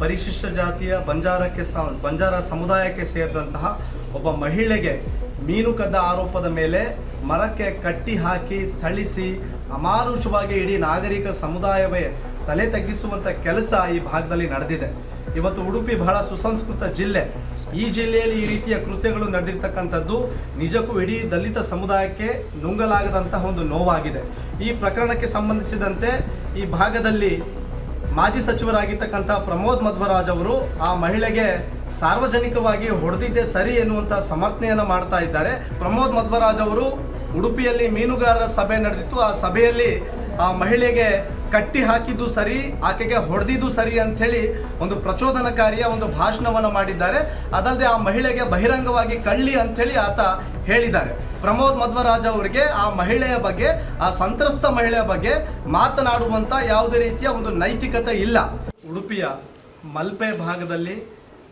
ಪರಿಶಿಷ್ಟ ಜಾತಿಯ ಬಂಜಾರ ಸಮುದಾಯಕ್ಕೆ ಸೇರಿದಂತಹ ಒಬ್ಬ ಮಹಿಳೆಗೆ ಮೀನು ಕದ್ದ ಆರೋಪದ ಮೇಲೆ ಮರಕ್ಕೆ ಕಟ್ಟಿ ಹಾಕಿ ಥಳಿಸಿ ಅಮಾನುಷವಾಗಿ ಇಡೀ ನಾಗರಿಕ ಸಮುದಾಯವೇ ತಲೆ ತಗ್ಗಿಸುವಂಥ ಕೆಲಸ ಈ ಭಾಗದಲ್ಲಿ ನಡೆದಿದೆ. ಇವತ್ತು ಉಡುಪಿ ಬಹಳ ಸುಸಂಸ್ಕೃತ ಜಿಲ್ಲೆ. ಈ ಜಿಲ್ಲೆಯಲ್ಲಿ ಈ ರೀತಿಯ ಕೃತ್ಯಗಳು ನಡೆದಿರ್ತಕ್ಕಂಥದ್ದು ನಿಜಕ್ಕೂ ಇಡೀ ದಲಿತ ಸಮುದಾಯಕ್ಕೆ ನುಂಗಲಾಗದಂತಹ ಒಂದು ನೋವಾಗಿದೆ. ಈ ಪ್ರಕರಣಕ್ಕೆ ಸಂಬಂಧಿಸಿದಂತೆ ಈ ಭಾಗದಲ್ಲಿ ಮಾಜಿ ಸಚಿವರಾಗಿರ್ತಕ್ಕಂಥ ಪ್ರಮೋದ್ ಮಧ್ವರಾಜ್ ಅವರು ಆ ಮಹಿಳೆಗೆ ಸಾರ್ವಜನಿಕವಾಗಿ ಹೊಡೆದಿದ್ದೇ ಸರಿ ಎನ್ನುವಂಥ ಸಮರ್ಥನೆಯನ್ನು ಮಾಡ್ತಾ ಇದ್ದಾರೆ. ಪ್ರಮೋದ್ ಮಧ್ವರಾಜ್ ಅವರು ಉಡುಪಿಯಲ್ಲಿ ಮೀನುಗಾರರ ಸಭೆ ನಡೆದಿತ್ತು. ಆ ಸಭೆಯಲ್ಲಿ ಆ ಮಹಿಳೆಗೆ ಕಟ್ಟಿ ಹಾಕಿದ್ದು ಸರಿ, ಆಕೆಗೆ ಹೊಡೆದಿದ್ದು ಸರಿ ಅಂಥೇಳಿ ಒಂದು ಪ್ರಚೋದನಕಾರಿಯ ಒಂದು ಭಾಷಣವನ್ನು ಮಾಡಿದ್ದಾರೆ. ಅದಲ್ಲದೆ ಆ ಮಹಿಳೆಗೆ ಬಹಿರಂಗವಾಗಿ ಕಳ್ಳಿ ಅಂಥೇಳಿ ಆತ ಹೇಳಿದ್ದಾರೆ. ಪ್ರಮೋದ್ ಮಧ್ವರಾಜ್ ಅವರಿಗೆ ಆ ಮಹಿಳೆಯ ಬಗ್ಗೆ, ಆ ಸಂತ್ರಸ್ತ ಮಹಿಳೆಯ ಬಗ್ಗೆ ಮಾತನಾಡುವಂಥ ಯಾವುದೇ ರೀತಿಯ ಒಂದು ನೈತಿಕತೆ ಇಲ್ಲ. ಉಡುಪಿಯ ಮಲ್ಪೆ ಭಾಗದಲ್ಲಿ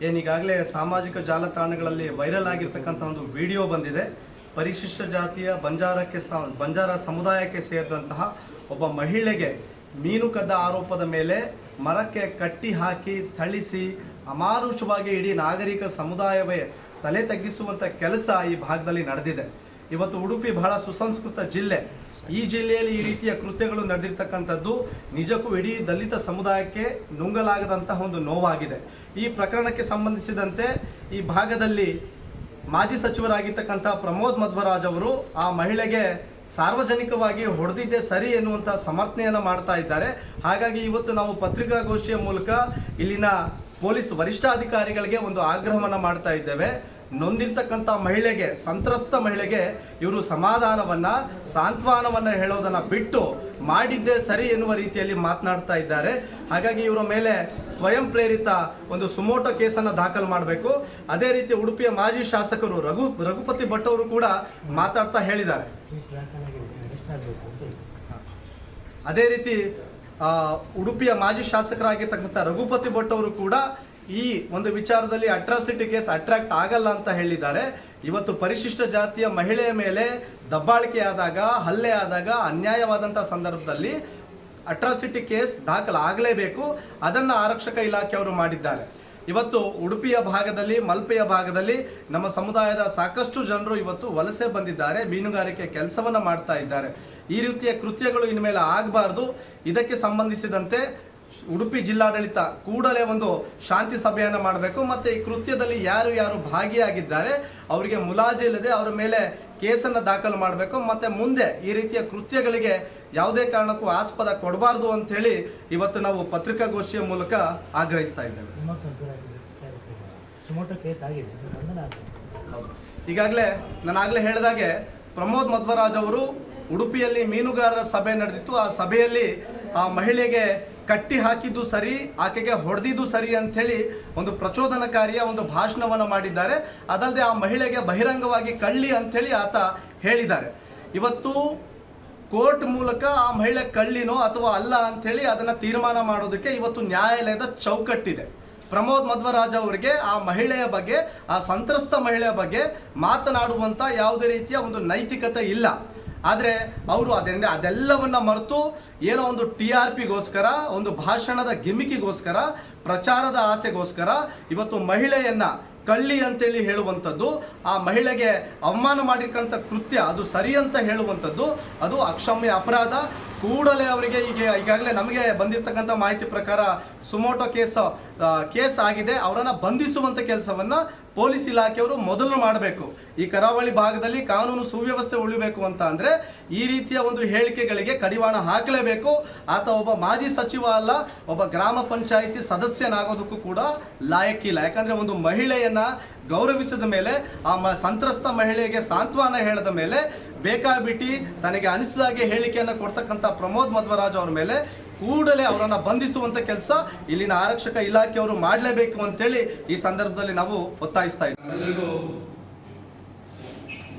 ಏನೀಗಾಗಲೇ ಸಾಮಾಜಿಕ ಜಾಲತಾಣಗಳಲ್ಲಿ ವೈರಲ್ ಆಗಿರ್ತಕ್ಕಂಥ ಒಂದು ವಿಡಿಯೋ ಬಂದಿದೆ. ಪರಿಶಿಷ್ಟ ಜಾತಿಯ ಬಂಜಾರ ಸಮುದಾಯಕ್ಕೆ ಸೇರಿದಂತಹ ಒಬ್ಬ ಮಹಿಳೆಗೆ ಮೀನು ಕದ್ದ ಆರೋಪದ ಮೇಲೆ ಮರಕ್ಕೆ ಕಟ್ಟಿ ಹಾಕಿ ಥಳಿಸಿ ಅಮಾನುಷವಾಗಿ ಇಡೀ ನಾಗರಿಕ ಸಮುದಾಯವೇ ತಲೆ ತಗ್ಗಿಸುವಂಥ ಕೆಲಸ ಈ ಭಾಗದಲ್ಲಿ ನಡೆದಿದೆ. ಇವತ್ತು ಉಡುಪಿ ಬಹಳ ಸುಸಂಸ್ಕೃತ ಜಿಲ್ಲೆ. ಈ ಜಿಲ್ಲೆಯಲ್ಲಿ ಈ ರೀತಿಯ ಕೃತ್ಯಗಳು ನಡೆದಿರ್ತಕ್ಕಂಥದ್ದು ನಿಜಕ್ಕೂ ಇಡೀ ದಲಿತ ಸಮುದಾಯಕ್ಕೆ ನುಂಗಲಾಗದಂತಹ ಒಂದು ನೋವಾಗಿದೆ. ಈ ಪ್ರಕರಣಕ್ಕೆ ಸಂಬಂಧಿಸಿದಂತೆ ಈ ಭಾಗದಲ್ಲಿ ಮಾಜಿ ಸಚಿವರಾಗಿರ್ತಕ್ಕಂಥ ಪ್ರಮೋದ್ ಮಧ್ವರಾಜ್ ಅವರು ಆ ಮಹಿಳೆಗೆ ಸಾರ್ವಜನಿಕವಾಗಿ ಹೊಡೆದಿದ್ದೇ ಸರಿ ಎನ್ನುವಂಥ ಸಮರ್ಥನೆಯನ್ನು ಮಾಡ್ತಾ ಇದ್ದಾರೆ. ಹಾಗಾಗಿ ಇವತ್ತು ನಾವು ಪತ್ರಿಕಾಗೋಷ್ಠಿಯ ಮೂಲಕ ಇಲ್ಲಿನ ಪೊಲೀಸ್ ವರಿಷ್ಠಾಧಿಕಾರಿಗಳಿಗೆ ಒಂದು ಆಗ್ರಹವನ್ನು ಮಾಡ್ತಾ ಇದ್ದೇವೆ. ನೊಂದಿರ್ತಕ್ಕಂಥ ಮಹಿಳೆಗೆ, ಸಂತ್ರಸ್ತ ಮಹಿಳೆಗೆ ಇವರು ಸಾಂತ್ವನವನ್ನು ಹೇಳೋದನ್ನು ಬಿಟ್ಟು ಮಾಡಿದ್ದೇ ಸರಿ ಎನ್ನುವ ರೀತಿಯಲ್ಲಿ ಮಾತನಾಡ್ತಾ ಇದ್ದಾರೆ. ಹಾಗಾಗಿ ಇವರ ಮೇಲೆ ಸ್ವಯಂ ಪ್ರೇರಿತ ಒಂದು ಸುಮೋಟೋ ಕೇಸನ್ನು ದಾಖಲು ಮಾಡಬೇಕು. ಅದೇ ರೀತಿ ಉಡುಪಿಯ ಮಾಜಿ ಶಾಸಕರು ರಘುಪತಿ ಭಟ್ ಅವರು ಕೂಡ ಮಾತಾಡ್ತಾ ಹೇಳಿದ್ದಾರೆ. ಅದೇ ರೀತಿ ಉಡುಪಿಯ ಮಾಜಿ ಶಾಸಕರಾಗಿರ್ತಕ್ಕಂಥ ರಘುಪತಿ ಭಟ್ ಅವರು ಕೂಡ ಈ ಒಂದು ವಿಚಾರದಲ್ಲಿ ಅಟ್ರಾಸಿಟಿ ಕೇಸ್ ಅಟ್ರಾಕ್ಟ್ ಆಗಲ್ಲ ಅಂತ ಹೇಳಿದ್ದಾರೆ. ಇವತ್ತು ಪರಿಶಿಷ್ಟ ಜಾತಿಯ ಮಹಿಳೆಯ ಮೇಲೆ ದಬ್ಬಾಳಿಕೆ ಆದಾಗ, ಹಲ್ಲೆ ಆದಾಗ, ಅನ್ಯಾಯವಾದಂಥ ಸಂದರ್ಭದಲ್ಲಿ ಅಟ್ರಾಸಿಟಿ ಕೇಸ್ ದಾಖಲಾಗಲೇಬೇಕು. ಅದನ್ನು ಆರಕ್ಷಕ ಇಲಾಖೆಯವರು ಮಾಡಿದ್ದಾರೆ. ಇವತ್ತು ಉಡುಪಿಯ ಭಾಗದಲ್ಲಿ, ಮಲ್ಪೆಯ ಭಾಗದಲ್ಲಿ ನಮ್ಮ ಸಮುದಾಯದ ಸಾಕಷ್ಟು ಜನರು ಇವತ್ತು ವಲಸೆ ಬಂದಿದ್ದಾರೆ, ಮೀನುಗಾರಿಕೆ ಕೆಲಸವನ್ನು ಮಾಡ್ತಾ ಇದ್ದಾರೆ. ಈ ರೀತಿಯ ಕೃತ್ಯಗಳು ಇನ್ಮೇಲೆ ಆಗಬಾರ್ದು. ಇದಕ್ಕೆ ಸಂಬಂಧಿಸಿದಂತೆ ಉಡುಪಿ ಜಿಲ್ಲಾಡಳಿತ ಕೂಡಲೇ ಒಂದು ಶಾಂತಿ ಸಭೆಯನ್ನು ಮಾಡಬೇಕು. ಮತ್ತು ಈ ಕೃತ್ಯದಲ್ಲಿ ಯಾರು ಭಾಗಿಯಾಗಿದ್ದಾರೆ ಅವರಿಗೆ ಮುಲಾಜಿ ಇಲ್ಲದೆ ಅವರ ಮೇಲೆ ಕೇಸನ್ನು ದಾಖಲು ಮಾಡಬೇಕು. ಮತ್ತು ಮುಂದೆ ಈ ರೀತಿಯ ಕೃತ್ಯಗಳಿಗೆ ಯಾವುದೇ ಕಾರಣಕ್ಕೂ ಆಸ್ಪದ ಕೊಡಬಾರ್ದು ಅಂಥೇಳಿ ಇವತ್ತು ನಾವು ಪತ್ರಿಕಾಗೋಷ್ಠಿಯ ಮೂಲಕ ಆಗ್ರಹಿಸ್ತಾ ಇದ್ದೇವೆ. ಈಗಾಗಲೇ ನಾನು ಹೇಳಿದಾಗೆ ಪ್ರಮೋದ್ ಮಧ್ವರಾಜ್ ಅವರು ಉಡುಪಿಯಲ್ಲಿ ಮೀನುಗಾರರ ಸಭೆ ನಡೆದಿತ್ತು. ಆ ಸಭೆಯಲ್ಲಿ ಆ ಮಹಿಳೆಗೆ ಕಟ್ಟಿ ಹಾಕಿದ್ದು ಸರಿ, ಆಕೆಗೆ ಹೊಡೆದಿದ್ದು ಸರಿ ಅಂಥೇಳಿ ಒಂದು ಪ್ರಚೋದನಕಾರಿಯ ಒಂದು ಭಾಷಣವನ್ನು ಮಾಡಿದ್ದಾರೆ. ಅದಲ್ಲದೆ ಆ ಮಹಿಳೆಗೆ ಬಹಿರಂಗವಾಗಿ ಕಳ್ಳಿ ಅಂಥೇಳಿ ಆತ ಹೇಳಿದ್ದಾರೆ. ಇವತ್ತು ಕೋರ್ಟ್ ಮೂಲಕ ಆ ಮಹಿಳೆ ಕಳ್ಳಿನೋ ಅಥವಾ ಅಲ್ಲ ಅಂಥೇಳಿ ಅದನ್ನು ತೀರ್ಮಾನ ಮಾಡೋದಕ್ಕೆ ಇವತ್ತು ನ್ಯಾಯಾಲಯದ ಚೌಕಟ್ಟಿದೆ. ಪ್ರಮೋದ್ ಮಧ್ವರಾಜ್ ಅವರಿಗೆ ಆ ಮಹಿಳೆಯ ಬಗ್ಗೆ, ಆ ಸಂತ್ರಸ್ತ ಮಹಿಳೆಯ ಬಗ್ಗೆ ಮಾತನಾಡುವಂಥ ಯಾವುದೇ ರೀತಿಯ ಒಂದು ನೈತಿಕತೆ ಇಲ್ಲ. ಆದರೆ ಅವರು ಅದೆಲ್ಲವನ್ನ ಮರೆತು ಏನೋ ಒಂದು TRPಗೋಸ್ಕರ, ಒಂದು ಭಾಷಣದ ಗಿಮಿಕಿಗೋಸ್ಕರ, ಪ್ರಚಾರದ ಆಸೆಗೋಸ್ಕರ ಇವತ್ತು ಮಹಿಳೆಯನ್ನ ಕಳ್ಳಿ ಅಂತೇಳಿ ಹೇಳುವಂಥದ್ದು, ಆ ಮಹಿಳೆಗೆ ಅವಮಾನ ಮಾಡಿರ್ತಕ್ಕಂಥ ಕೃತ್ಯ ಅದು ಸರಿ ಅಂತ ಹೇಳುವಂಥದ್ದು ಅದು ಅಕ್ಷಮ್ಯ ಅಪರಾಧ. ಕೂಡಲೇ ಅವರಿಗೆ ಈಗಾಗಲೇ ನಮಗೆ ಬಂದಿರತಕ್ಕಂಥ ಮಾಹಿತಿ ಪ್ರಕಾರ ಸುಮೋಟೋ ಕೇಸ್ ಆಗಿದೆ. ಅವರನ್ನು ಬಂಧಿಸುವಂಥ ಕೆಲಸವನ್ನು ಪೊಲೀಸ್ ಇಲಾಖೆಯವರು ಮೊದಲು ಮಾಡಬೇಕು. ಈ ಕರಾವಳಿ ಭಾಗದಲ್ಲಿ ಕಾನೂನು ಸುವ್ಯವಸ್ಥೆ ಉಳಿಬೇಕು ಅಂತ ಅಂದರೆ ಈ ರೀತಿಯ ಒಂದು ಹೇಳಿಕೆಗಳಿಗೆ ಕಡಿವಾಣ ಹಾಕಲೇಬೇಕು. ಆತ ಒಬ್ಬ ಮಾಜಿ ಸಚಿವ ಅಲ್ಲ, ಒಬ್ಬ ಗ್ರಾಮ ಪಂಚಾಯಿತಿ ಸದಸ್ಯನಾಗೋದಕ್ಕೂ ಕೂಡ ಲಾಯಕ್ಕಿಲ್ಲ. ಯಾಕಂದರೆ ಒಂದು ಮಹಿಳೆಯನ್ನು ಗೌರವಿಸಿದ ಮೇಲೆ, ಆ ಸಂತ್ರಸ್ತ ಮಹಿಳೆಗೆ ಸಾಂತ್ವನ ಹೇಳಿದ ಮೇಲೆ ಬೇಕಾಬಿಟ್ಟಿ ತನಗೆ ಅನಿಸಿದಾಗೆ ಹೇಳಿಕೆಯನ್ನು ಕೊಡ್ತಕ್ಕಂಥ ಪ್ರಮೋದ್ ಮಧ್ವರಾಜ್ ಅವರ ಮೇಲೆ ಕೂಡಲೇ ಅವರನ್ನು ಬಂಧಿಸುವಂಥ ಕೆಲಸ ಇಲ್ಲಿನ ಆರಕ್ಷಕ ಇಲಾಖೆಯವರು ಮಾಡಲೇಬೇಕು ಅಂತೇಳಿ ಈ ಸಂದರ್ಭದಲ್ಲಿ ನಾವು ಒತ್ತಾಯಿಸ್ತಾ ಇದ್ದೀವಿ. ಎಲ್ಲರಿಗೂ